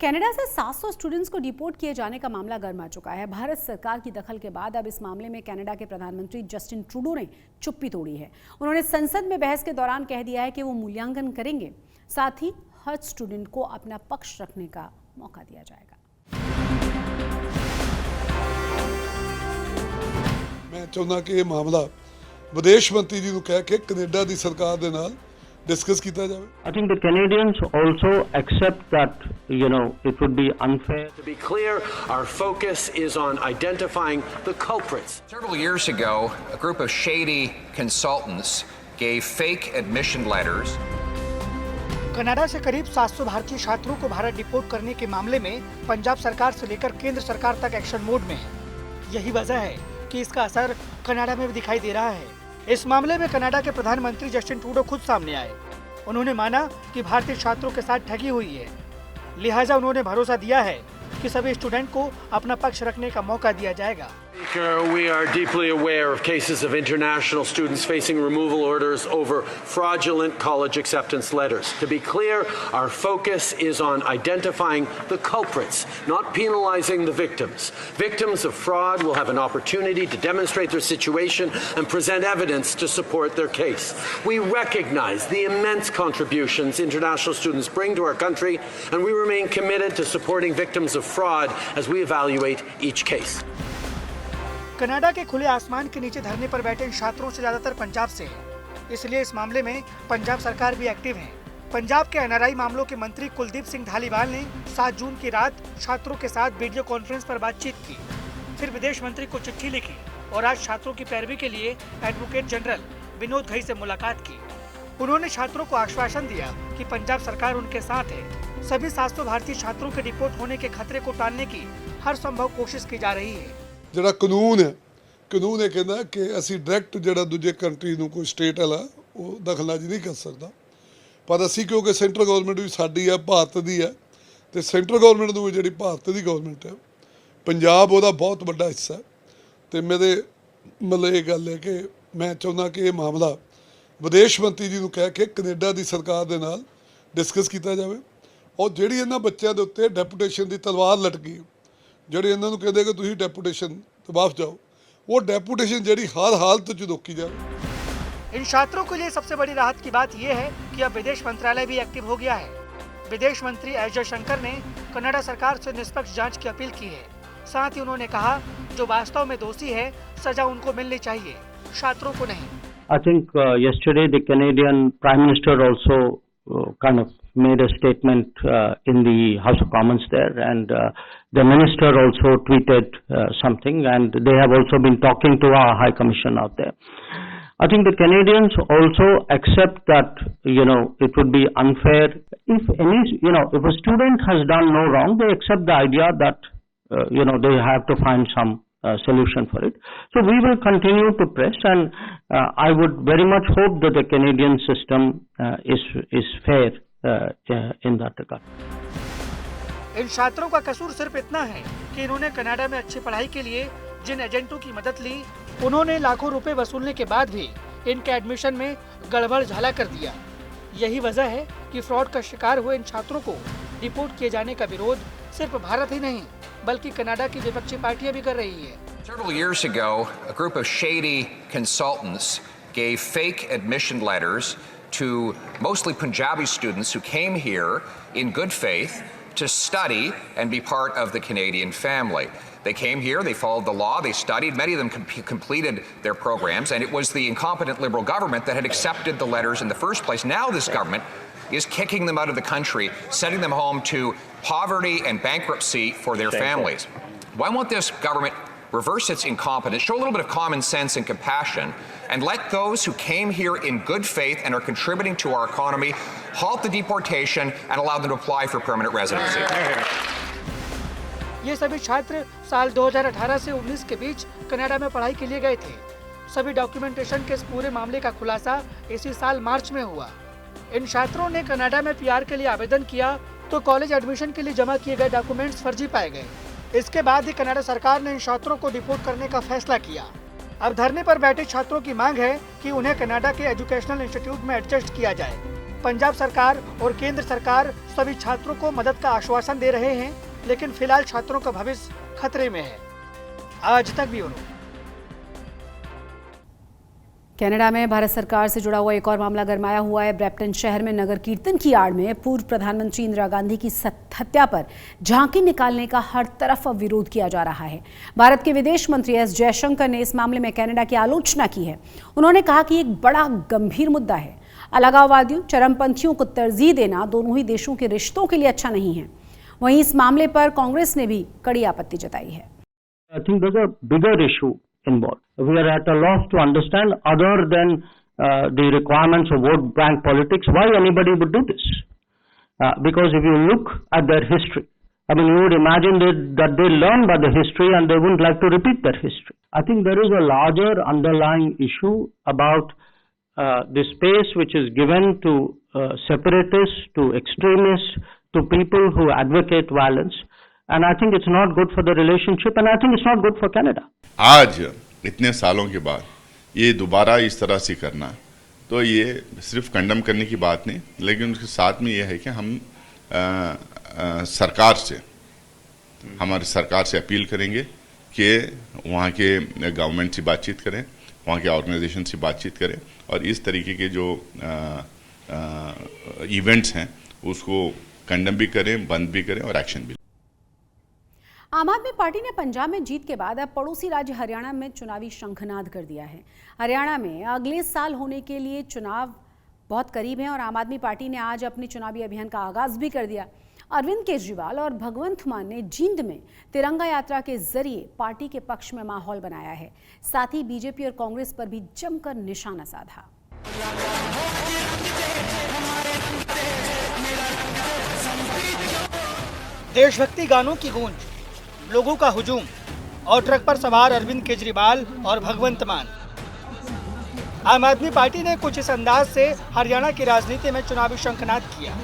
Canada से 700 students को deport किए जाने का मामला गर्मा चुका है। भारत सरकार की दखल के बाद अब इस मामले में कनाडा के प्रधानमंत्री जस्टिन ट्रूडो ने चुप्पी तोड़ी है। उन्होंने संसद में बहस के दौरान कह दिया है कि वो मूल्यांकन करेंगे, साथ ही हर स्टूडेंट को अपना पक्ष रखने का मौका दिया जाएगा। मैं चाहता कि ये मामला विदेश मंत्री जी को कह के कनाडा की सरकार के नाल डिस्कस किया जाए। I think the Canadians also accept that, it would be unfair. To be clear, our focus is on identifying the culprits. Several years ago, a group of shady consultants gave fake admission letters. Canada से करीब 700 भारतीय छात्रों को Bharat deport करने के मामले में पंजाब सरकार से लेकर केंद्र सरकार तक एक्शन मोड में है। यही वजह है कि इसका असर कनाडा में भी दिखाई दे रहा है। इस मामले में कनाडा के प्रधानमंत्री जस्टिन ट्रूडो खुद सामने आए। उन्होंने माना कि भारतीय छात्रों के साथ ठगी हुई है, लिहाजा उन्होंने भरोसा दिया है कि सभी स्टूडेंट को अपना पक्ष रखने का मौका दिया जाएगा। We are deeply aware of cases of international students facing removal orders over fraudulent college acceptance letters. To be clear, our focus is on identifying the culprits, not penalizing the victims. Victims of fraud will have an opportunity to demonstrate their situation and present evidence to support their case. We recognize the immense contributions international students bring to our country, and we remain committed to supporting victims of fraud as we evaluate each case. Canada के खुले आसमान के नीचे धरने पर बैठे छात्रों से ज्यादातर पंजाब से हैं, इसलिए इस मामले में पंजाब सरकार भी एक्टिव है। पंजाब के एनआरआई मामलों के मंत्री कुलदीप सिंह धालीवाल ने 7 जून की रात छात्रों के साथ वीडियो कॉन्फ्रेंस पर बातचीत की, फिर विदेश मंत्री को चिट्ठी लिखी और आज छात्रों की पैरवी के लिए एडवोकेट जनरल विनोद घई से मुलाकात की। उन्होंने छात्रों को आश्वासन दिया कि पंजाब सरकार उनके साथ है। सभी 700 भारतीय छात्रों के डिपोर्ट होने के खतरे को टालने की हर संभव कोशिश की जा रही है। ਜਿਹੜਾ ਕਾਨੂੰਨ ਇਹ ਕਹਿੰਦਾ ਕਿ ਅਸੀਂ ਡਾਇਰੈਕਟ ਜਿਹੜਾ ਦੂਜੇ ਕੰਟਰੀ ਨੂੰ ਕੋਈ ਸਟੇਟ ਵਾਲਾ ਉਹ ਦਖਲਅੰਦਾਜ਼ੀ ਨਹੀਂ ਕਰ ਸਕਦਾ, ਪਰ ਅਸੀਂ ਕਿਉਂਕਿ ਸੈਂਟਰਲ ਗਵਰਨਮੈਂਟ ਵੀ ਸਾਡੀ ਆ, ਭਾਰਤ ਦੀ ਆ, ਤੇ ਸੈਂਟਰਲ ਗਵਰਨਮੈਂਟ ਨੂੰ ਜਿਹੜੀ ਭਾਰਤ ਦੀ ਗਵਰਨਮੈਂਟ ਹੈ, ਪੰਜਾਬ ਉਹਦਾ ਬਹੁਤ ਵੱਡਾ ਹਿੱਸਾ, ਤੇ ਮੇਰੇ ਮਤਲਬ ਇਹ ਗੱਲ ਹੈ ਕਿ ਮੈਂ ਚਾਹੁੰਦਾ ਕਿ ਇਹ ਮਾਮਲਾ ਵਿਦੇਸ਼ ਮੰਤਰੀ ਜੀ ਨੂੰ ਕਹਿ ਕੇ ਕੈਨੇਡਾ ਦੀ ਸਰਕਾਰ ਦੇ ਨਾਲ ਡਿਸਕਸ ਕੀਤਾ ਜਾਵੇ ਔਰ ਜਿਹੜੀ ਇਹਨਾਂ ਬੱਚਿਆਂ ਦੇ ਉੱਤੇ ਡੈਪੂਟੇਸ਼ਨ ਦੀ ਤਲਵਾਰ ਲਟਕੀ, ਜਿਹੜੇ ਇਹਨਾਂ ਨੂੰ ਕਹਿੰਦੇ ਕਿ ਤੁਸੀਂ ਡੈਪੂਟੇਸ਼ਨ ਤੋਂ ਵਾਪਸ जाओ, वो डेपुटेशन जड़ी हर हालत च रोकी जाए। इन छात्रों के लिए सबसे बड़ी राहत की बात यह है कि अब विदेश मंत्रालय भी एक्टिव हो गया है। विदेश मंत्री एस जयशंकर ने कनाडा सरकार से निष्पक्ष जांच की अपील की है। साथ ही उन्होंने कहा जो वास्तव में दोषी है सजा उनको मिलनी चाहिए, छात्रों को नहीं। I think yesterday the Canadian Prime Minister also kind of made a statement in the House of Commons there, and the Minister also tweeted something, and they have also been talking to our High Commission out there. I think the Canadians also accept that, it would be unfair if if a student has done no wrong, they accept the idea that, they have to find some solution for it. So we will continue to press, and I would very much hope that the Canadian system is fair in that regard. इन छात्रों का कसूर सिर्फ इतना है कि इन्होंने Canada में अच्छी पढ़ाई के लिए जिन एजेंटों की मदद ली, उन्होंने लाखों रुपए वसूलने के बाद भी इनके एडमिशन में गड़बड़ झाला कर दिया। यही वजह है कि फ्रॉड का शिकार हुए इन छात्रों को डिपोर्ट किए जाने का विरोध सिर्फ भारत ही नहीं बल्कि कनाडा की विपक्षी पार्टियां भी कर रही है। Several years ago, a group of shady consultants gave fake admission letters to mostly Punjabi students who came here in good faith to study and be part of the Canadian family. They came here, they followed the law, they studied, many of them completed their programs, and it was the incompetent Liberal government that had accepted the letters in the first place. Now this government is kicking them out of the country, sending them home to poverty and bankruptcy for their families. Why won't this government reverse its incompetence, show a little bit of common sense and compassion, and let those who came here in good faith and are contributing to our economy halt the deportation and allow them to apply for permanent residency? ये सभी छात्र साल 2018 से 19 के बीच Canada में पढ़ाई के लिए गए थे। सभी डॉक्यूमेंटेशन के इस पूरे मामले का खुलासा इसी साल मार्च में हुआ। इन छात्रों ने कनाडा में पीआर के लिए आवेदन किया तो कॉलेज एडमिशन के लिए जमा किए गए डॉक्यूमेंट्स फर्जी पाए गए। इसके बाद ही कनाडा सरकार ने इन छात्रों को डिपोर्ट करने का फैसला किया। अब धरने पर बैठे छात्रों की मांग है कि उन्हें कनाडा के एजुकेशनल इंस्टीट्यूट में एडजस्ट किया जाए। पंजाब सरकार और केंद्र सरकार सभी छात्रों को मदद का आश्वासन दे रहे हैं, लेकिन फिलहाल छात्रों का भविष्य खतरे में है। आज तक ब्यूरो। कनाडा में भारत सरकार से जुड़ा हुआ एक और मामला गरमाया हुआ है। ब्रैम्पटन शहर में नगर कीर्तन की आड़ में पूर्व प्रधानमंत्री इंदिरा गांधी की हत्या पर झांकी निकालने का हर तरफ विरोध किया जा रहा है। भारत के विदेश मंत्री एस जयशंकर ने इस मामले में कनाडा की आलोचना की है। उन्होंने कहा कि एक बड़ा गंभीर मुद्दा है। अलगाववादियों, चरमपंथियों को तरजीह देना दोनों ही देशों के रिश्तों के लिए अच्छा नहीं है। वहीं इस मामले पर कांग्रेस ने भी कड़ी आपत्ति जताई है। I think there's a bigger issue involved. We are at a loss to understand, other than the requirements of vote bank politics, why anybody would do this. Because if you look at their history, I mean, you would imagine that they learn by the history and they wouldn't like to repeat that history. I think there is a larger underlying issue about the space which is given to separatists, to extremists, to people who advocate violence. And I think it's not good for the relationship, and I think it's not good for Canada. आज इतने सालों के बाद ये दोबारा इस तरह से करना, तो ये सिर्फ कंडम करने की बात नहीं, लेकिन उसके साथ में ये है कि हम हमारी सरकार से अपील करेंगे कि वहाँ के गवर्नमेंट से बातचीत करें, वहाँ के ऑर्गेनाइजेशन से बातचीत करें, और इस तरीके के जो इवेंट्स हैं उसको कंडम भी करें, बंद भी करें और एक्शन भी। आम आदमी पार्टी ने पंजाब में जीत के बाद अब पड़ोसी राज्य हरियाणा में चुनावी शंखनाद कर दिया है। हरियाणा में अगले साल होने के लिए चुनाव बहुत करीब हैं और आम आदमी पार्टी ने आज अपने चुनावी अभियान का आगाज भी कर दिया। अरविंद केजरीवाल और भगवंत मान ने जींद में तिरंगा यात्रा के जरिए पार्टी के पक्ष में माहौल बनाया है। साथ ही बीजेपी और कांग्रेस पर भी जमकर निशाना साधा। देशभक्ति गानों की गूंज, लोगों का हुजूम और ट्रक पर सवार अरविंद केजरीवाल और भगवंत मान। आम आदमी पार्टी ने कुछ इस अंदाज से हरियाणा की राजनीति में चुनावी शंखनाद किया।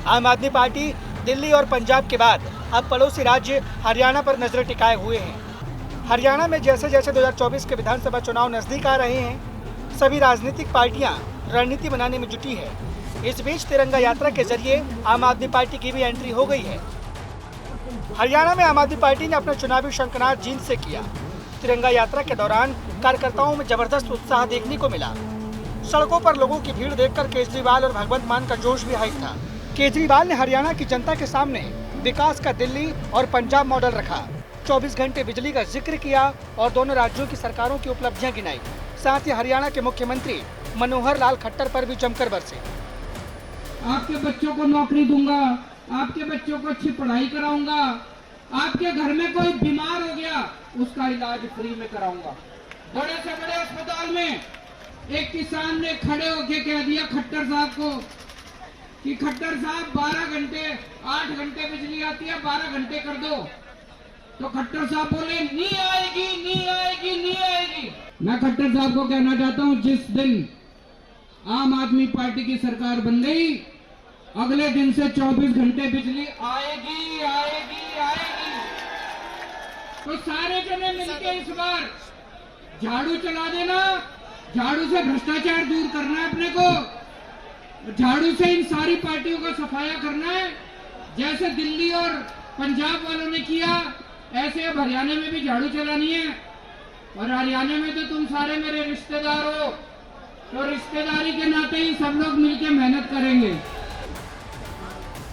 आम आदमी पार्टी दिल्ली और पंजाब के बाद अब पड़ोसी राज्य हरियाणा पर नजरें टिकाए हुए हैं। हरियाणा में जैसे जैसे 2024 के विधानसभा चुनाव नजदीक आ रहे हैं, सभी राजनीतिक पार्टियां रणनीति बनाने में जुटी है। इस बीच तिरंगा यात्रा के जरिए आम आदमी पार्टी की भी एंट्री हो गई है। हरियाणा में आम आदमी पार्टी ने अपना चुनावी शंखनाद जींद से किया। तिरंगा यात्रा के दौरान कार्यकर्ताओं में जबरदस्त उत्साह देखने को मिला। सड़कों पर लोगों की भीड़ देखकर केजरीवाल और भगवंत मान का जोश भी हाई था। केजरीवाल ने हरियाणा की जनता के सामने विकास का दिल्ली और पंजाब मॉडल रखा। 24 घंटे बिजली का जिक्र किया और दोनों राज्यों की सरकारों की उपलब्धियां गिनाई। साथ ही हरियाणा के मुख्यमंत्री मनोहर लाल खट्टर पर भी जमकर बरसे। आपके बच्चों को नौकरी दूंगा, आपके बच्चों को अच्छी पढ़ाई कराऊंगा, आपके घर में कोई बीमार हो गया उसका इलाज फ्री में कराऊंगा। बड़े से बड़े अस्पताल में एक किसान ने खड़े होके कह दिया खट्टर साहब को कि खट्टर साहब 12 घंटे 8 घंटे बिजली आती है, 12 घंटे कर दो। तो खट्टर साहब बोले नहीं आएगी, नहीं आएगी, नहीं आएगी। मैं खट्टर साहब को कहना चाहता हूं, जिस दिन आम आदमी पार्टी की सरकार बन गई, अगले दिन से 24 घंटे बिजली आएगी, आएगी, आएगी। तो सारे जने मिलके इस बार झाड़ू चला देना। झाड़ू से भ्रष्टाचार दूर करना है अपने को। झाड़ू से इन सारी पार्टियों का सफाया करना है। जैसे दिल्ली और पंजाब वालों ने किया, ऐसे अब हरियाणा में भी झाड़ू चलानी है। और हरियाणा में तो तुम सारे मेरे रिश्तेदार हो, तो रिश्तेदारी के नाते ही सब लोग मिलकर मेहनत करेंगे।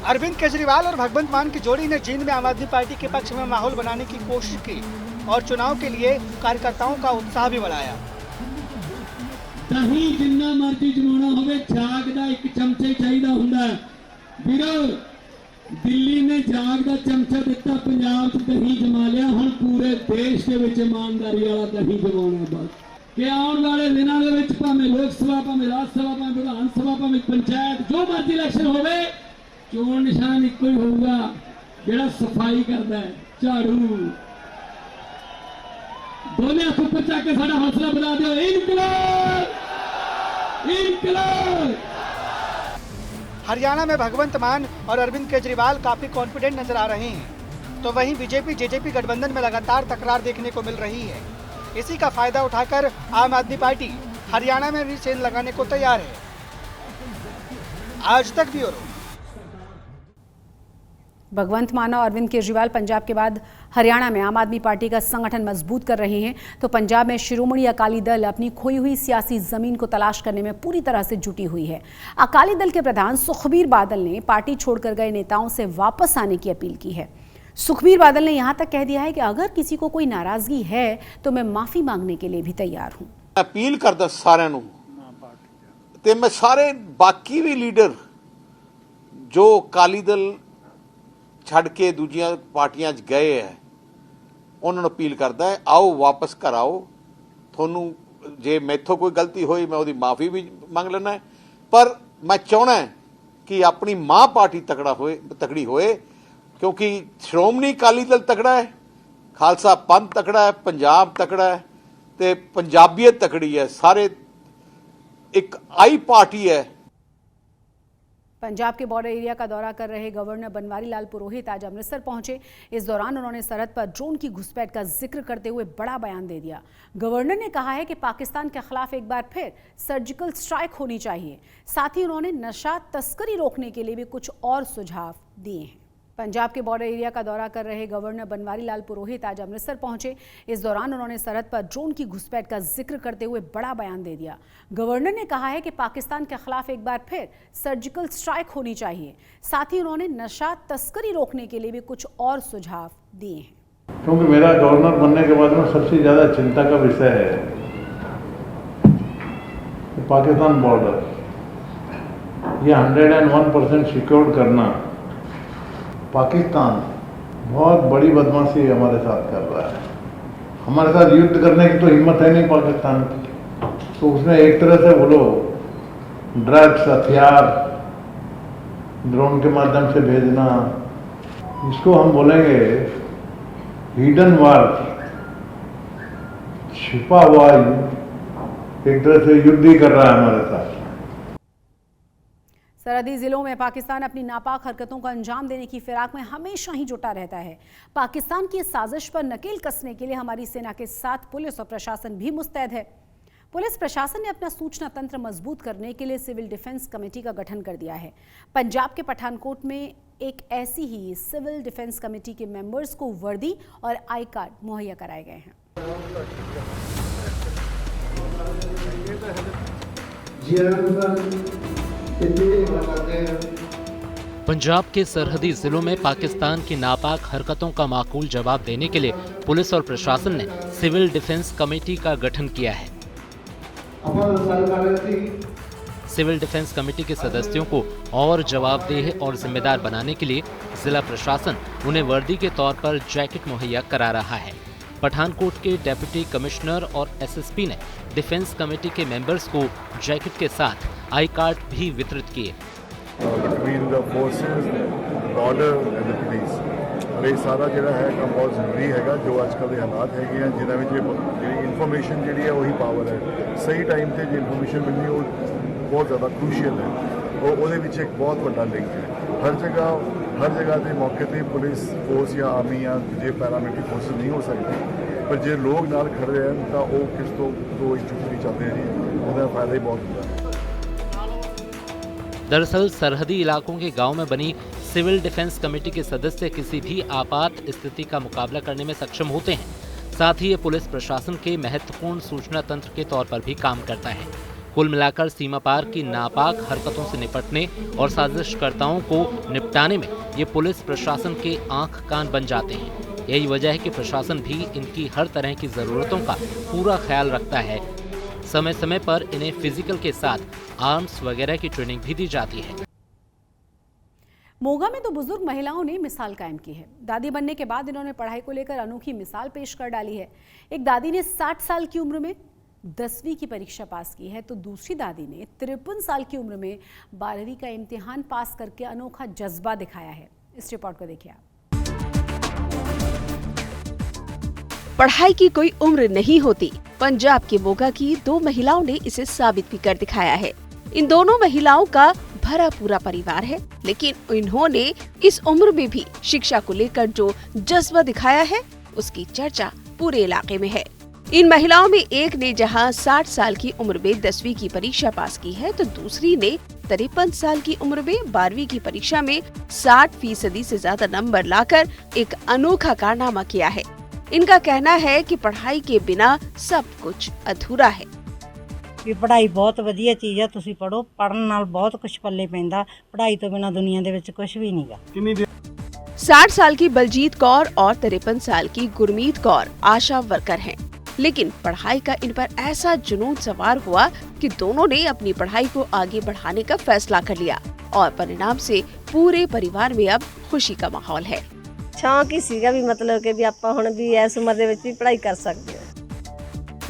अरविंद केजरीवाल और भगवंत मान की जोड़ी ने जींद में आम आदमी पार्टी के पक्ष में माहौल बनाने की कोशिश की और चुनाव के लिए कार्यकर्ताओं का उत्साह भी बढ़ाया। दही जिन्ना मर्जी जमाना होवे, झाग दा एक चमचा ही चाहिदा हुंदा है। वीरो दिल्ली ने झाग दा चमचा दिता, पंजाब च दही जमा लिया। हुण पूरे देश के विच ईमानदारी वाला दही जमाना बस कि आउण वाले दिनां दे विच भावें लोक सभा, भावें राज सभा, भावें विधान सभा, भावें पंचायत, जो मर्जी इलेक्शन होवे, चोण निशान इक्को ही होगा, जेड़ा सफाई करदा है, झाड़ू। दोने हाथ ऊपर चक के साडा हौसला बढ़ा दिओ। इनकलाब, इनकलाब। हरियाणा में भगवंत मान और अरविंद केजरीवाल काफी कॉन्फिडेंट नजर आ रहे हैं, तो वहीं बीजेपी जेजेपी गठबंधन में लगातार तकरार देखने को मिल रही है। इसी का फायदा उठाकर आम आदमी पार्टी हरियाणा में भी सेल लगाने को तैयार है। आज तक ब्यूरो। भगवंत मान और अरविंद केजरीवाल पंजाब के बाद हरियाणा में आम आदमी पार्टी का संगठन मजबूत कर रहे हैं, तो पंजाब में शिरोमणि अकाली दल अपनी खोई हुई सियासी जमीन को तलाश करने में पूरी तरह से जुटी हुई है। अकाली दल के प्रधान सुखबीर बादल ने पार्टी छोड़कर गए नेताओं से वापस आने की अपील की है। सुखबीर बादल ने यहां तक कह दिया है कि अगर किसी को कोई नाराजगी है तो मैं माफी मांगने के लिए भी तैयार हूं। अपील करदा सारिਆਂ ਨੂੰ ਤੇ मैं सारे बाकी भी लीडर जो अकाली दल छड़ के दूजियां पार्टियां च गए है उन्होंने अपील करता है, आओ वापस घर आओ, थोनू जे मैथों कोई गलती हुई मैं उसकी माफ़ी भी मंग लेना है, पर मैं चाहना है कि अपनी मां पार्टी तगड़ी होए, क्योंकि श्रोमणी अकाली दल तगड़ा है, खालसा पंथ तगड़ा है, पंजाब तगड़ा है, ते पंजाबियत तगड़ी है, सारे एक आई पार्टी है। पंजाब के बॉर्डर एरिया का दौरा कर रहे गवर्नर बनवारी लाल पुरोहित आज अमृतसर पहुंचे। इस दौरान उन्होंने सरहद पर ड्रोन की घुसपैठ का जिक्र करते हुए बड़ा बयान दे दिया। गवर्नर ने कहा है कि पाकिस्तान के खिलाफ एक बार फिर सर्जिकल स्ट्राइक होनी चाहिए। साथ ही उन्होंने नशा तस्करी रोकने के लिए भी कुछ और सुझाव दिए हैं। पंजाब के बॉर्डर एरिया का दौरा कर रहे गवर्नर बनवारी लाल पुरोहित आज अमृतसर पहुंचे। इस दौरान उन्होंने सरहद पर ड्रोन की घुसपैठ का जिक्र करते हुए बड़ा बयान दे दिया। गवर्नर ने कहा है कि पाकिस्तान के खिलाफ एक बार फिर सर्जिकल स्ट्राइक होनी चाहिए। साथ ही उन्होंने नशा तस्करी रोकने के लिए भी कुछ और सुझाव दिए हैं। क्योंकि मेरा गवर्नर बनने के बाद में सबसे ज़्यादा चिंता का विषय है पाकिस्तान बॉर्डर, ये 101% सिक्योर करना। पाकिस्तान बहुत बड़ी बदमाशी हमारे साथ कर रहा है, हमारे साथ युद्ध करने की तो हिम्मत है नहीं पाकिस्तान की, तो उसने एक तरह से बोलो ड्रग्स, हथियार ड्रोन के माध्यम से भेजना, इसको हम बोलेंगे हिडन वार, छिपा हुआ एक तरह से युद्ध ही कर रहा है हमारे साथ। सरहदी जिलों में पाकिस्तान अपनी नापाक हरकतों को अंजाम देने की फिराक में हमेशा ही जुटा रहता है। पाकिस्तान की साजिश पर नकेल कसने के लिए हमारी सेना के साथ पुलिस और प्रशासन भी मुस्तैद है। पुलिस प्रशासन ने अपना सूचना तंत्र मजबूत करने के लिए सिविल डिफेंस कमेटी का गठन कर दिया है। पंजाब के पठानकोट में एक ऐसी ही सिविल डिफेंस कमेटी के मेंबर्स को वर्दी और आई कार्ड मुहैया कराए गए हैं। पंजाब के सरहदी जिलों में पाकिस्तान की नापाक हरकतों का माकूल जवाब देने के लिए पुलिस और प्रशासन ने सिविल डिफेंस कमेटी का गठन किया है। सिविल डिफेंस कमेटी के सदस्यों को और जवाबदेह और जिम्मेदार बनाने के लिए जिला प्रशासन उन्हें वर्दी के तौर पर जैकेट मुहैया करा रहा है। पठानकोट के डिप्टी कमिश्नर और एसएसपी ने डिफेंस कमेटी के मेंबर्स को जैकेट के साथ आई कार्ड भी वितरित किए। Between the forces, border and the police, ये सारा ਜਿਹੜਾ ਹੈ ਕੰਮ ਬਹੁਤ ਜ਼ਰੂਰੀ ਹੈਗਾ। ਜੋ ਅੱਜ ਕੱਲ੍ਹ ਦੇ ਹਾਲਾਤ ਹੈਗੇ ਆ ਜਿਨ੍ਹਾਂ ਵਿੱਚ ਜਿਹੜੀ ਇਨਫੋਰਮੇਸ਼ਨ ਜਿਹੜੀ ਹੈ ਉਹੀ ਪਾਵਰ ਹੈ। ਸਹੀ ਟਾਈਮ ਤੇ ਜੇ ਇਨਫੋਰਮੇਸ਼ਨ ਮਿਲਣੀ ਉਹ ਬਹੁਤ ਜ਼ਿਆਦਾ ਕ੍ਰੂਸ਼ੀਅਲ ਹੈ। ਉਹਦੇ ਵਿੱਚ ਇੱਕ ਬਹੁਤ ਵੱਡਾ ਲਿੰਕ ਹੈ। ਹਰ ਜਗ੍ਹਾ ਦੇ ਮੌਕੇ ਤੇ ਪੁਲਿਸ ਫੋਰਸ ਜਾਂ ਆਰਮੀ ਜਾਂ ਜੇ ਪੈਰਾਮਿਲਟਰੀ ਫੋਰਸਿਸ ਨਹੀਂ ਹੋ ਸਕਦੀ, ਪਰ ਜੇ ਲੋਕ ਨਾਲ ਖੜੇ ਰਹਿਣ ਤਾਂ ਉਹ ਕਿਸ ਤੋਂ ਕੋਈ ਚੁੱਕ ਨਹੀਂ ਚੱਲਦੇ ਜੀ, ਉਹਦਾ ਫਾਇਦਾ ਹੀ ਬਹੁਤ ਹੁੰਦਾ ਹੈ। दरअसल सरहदी इलाकों के गांव में बनी सिविल डिफेंस कमेटी के सदस्य किसी भी आपात स्थिति का मुकाबला करने में सक्षम होते हैं। साथ ही ये पुलिस प्रशासन के महत्वपूर्ण सूचना तंत्र के तौर पर भी काम करता है। कुल मिलाकर सीमा पार की नापाक हरकतों से निपटने और साजिशकर्ताओं को निपटाने में ये पुलिस प्रशासन के आंख कान बन जाते हैं। यही वजह है कि प्रशासन भी इनकी हर तरह की जरूरतों का पूरा ख्याल रखता है। समय समय पर इन्हें फिजिकल के साथ आर्म्स वगैरह की ट्रेनिंग भी दी जाती है। मोगा में तो बुजुर्ग महिलाओं ने मिसाल कायम की है। दादी बनने के बाद इन्होंने पढ़ाई को लेकर अनोखी मिसाल पेश कर डाली है। एक दादी ने 60 साल की उम्र में 10वीं की परीक्षा पास की है, तो दूसरी दादी ने 53 साल की उम्र में 12वीं का इम्तिहान पास करके अनोखा जज्बा दिखाया है। इस रिपोर्ट को देखिए आप। पढ़ाई की कोई उम्र नहीं होती। पंजाब के मोगा की दो महिलाओं ने इसे साबित भी कर दिखाया है। इन दोनों महिलाओं का भरा पूरा परिवार है, लेकिन इन्होंने इस उम्र में भी शिक्षा को लेकर जो जज्बा दिखाया है उसकी चर्चा पूरे इलाके में है। इन महिलाओं में एक ने जहां 60 साल की उम्र में 10वीं की परीक्षा पास की है, तो दूसरी ने 53 साल की उम्र में 12वीं की परीक्षा में 60% से ज्यादा नंबर लाकर एक अनोखा कारनामा किया है। इनका कहना है कि पढ़ाई के बिना सब कुछ अधूरा है। ਵੀ ਪੜ੍ਹਾਈ ਬਹੁਤ ਵਧੀਆ ਚੀਜ਼ ਆ, ਤੁਸੀਂ ਪੜੋ, ਪੜਨ ਨਾਲ ਬਹੁਤ ਕੁਝ ਪੱਲੇ ਪੈਂਦਾ, ਪੜ੍ਹਾਈ ਤੋਂ ਬਿਨਾ ਦੁਨੀਆ ਦੇ ਵਿੱਚ ਕੁਝ ਵੀ ਨਹੀਂਗਾ। 60 साल की बलजीत कौर और 53 साल की गुरमीत कौर आशा वर्कर हैं, लेकिन पढ़ाई का इन पर ऐसा जुनून सवार हुआ कि दोनों ने अपनी पढ़ाई को आगे बढ़ाने का फैसला कर लिया और परिणाम से पूरे परिवार में अब खुशी का माहौल है। शौक ही सीगा भी मतलब कि भी ਆਪਾਂ ਹੁਣ ਵੀ ਇਸ ਉਮਰ ਦੇ ਵਿੱਚ ਵੀ पढ़ाई कर सकते हो।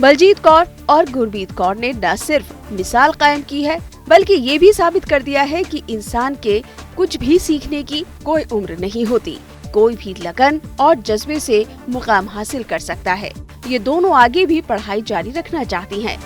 बलजीत कौर और गुरमीत कौर ने न सिर्फ मिसाल कायम की है, बल्कि ये भी साबित कर दिया है कि इंसान के कुछ भी सीखने की कोई उम्र नहीं होती। कोई भी लगन और जज्बे से मुकाम हासिल कर सकता है। ये दोनों आगे भी पढ़ाई जारी रखना चाहती हैं।